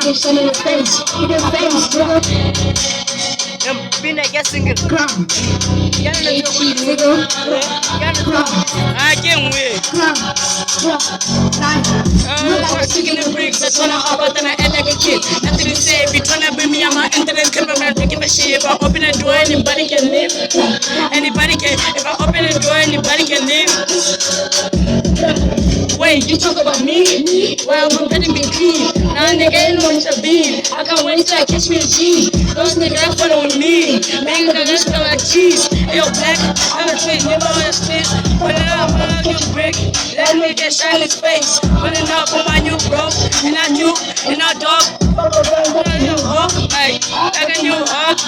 get shit in the face. In the face, nigga. Been that get single. Come. Get in the Cheat, nigga. Come. I can't wait. Come. Look, I was kicking the bricks. I turn out about then I act like a kid. Nothing to say. If you turn up with me, I'm an internet kid. I'm not taking my shit. If I open the door, anybody can live. Anybody can. If I open the door, anybody can live. Wait, you talk about me? Well, I'm better be clean. Nah, nigga, ain't no Mr. Bean. I can't wait till I catch me a G. Those niggas following me. Man, niggas smell like cheese. Yo, black, I'm a twin, never on a spit. Put it up on a new brick. Let me get shine his face. Put it up on my new bro. And I knew, and I dog. Put a new hook, like a new hook.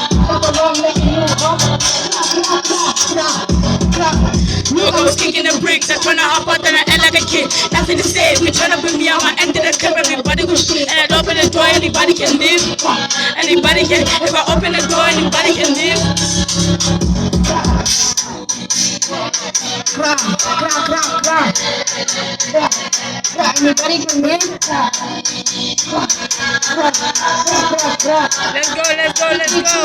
Look, I was kicking the bricks. I tryna hop out and I act like a kid. Nothing to say. If you tryna bring me out, I enter the club. Everybody go shit. And I open the door, anybody can live. Anybody can. If I open the door, anybody can live. Anybody can live. Let's go, let's go, let's go.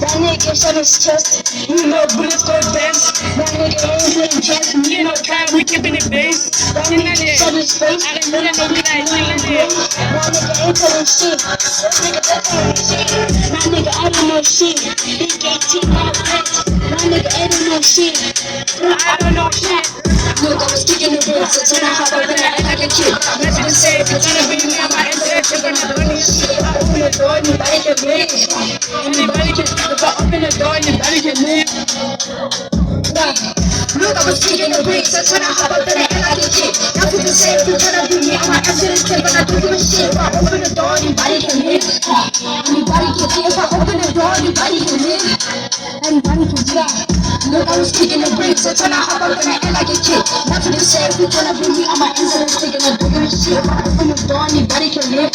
That nigga shot his chest. You know bullets go dance. That nigga ain't playing chess. You know time we keeping it base. That nigga shot his face. I don't know like that nigga ain't telling shit. That nigga telling shit. That nigga I don't know shit. He can't teach my friends. That nigga ain't no shit. I don't know shit. Look, I was kicking the bricks. I turn out hop up and I act like a kid. Nothing to say. If you tryna bring me out, my internet trip. I'm not doing this shit. If I open the door, anybody can live. Anybody can. If I open the door, anybody can live. Look, I was kicking the bricks. I turn out hop up and I act like a kid. Nothing to say. If you tryna bring me out, my internet trip. I'm not doing this shit. If I open the door, anybody can live. Anybody can live. If I open the door, anybody can live. Anybody can fly. Look, I was kicking the bricks. I turn out hop up and I act like a kid. Nothing to say. If you tryna bring me on my internet, taking a bigger shit. If I open the door, anybody can live.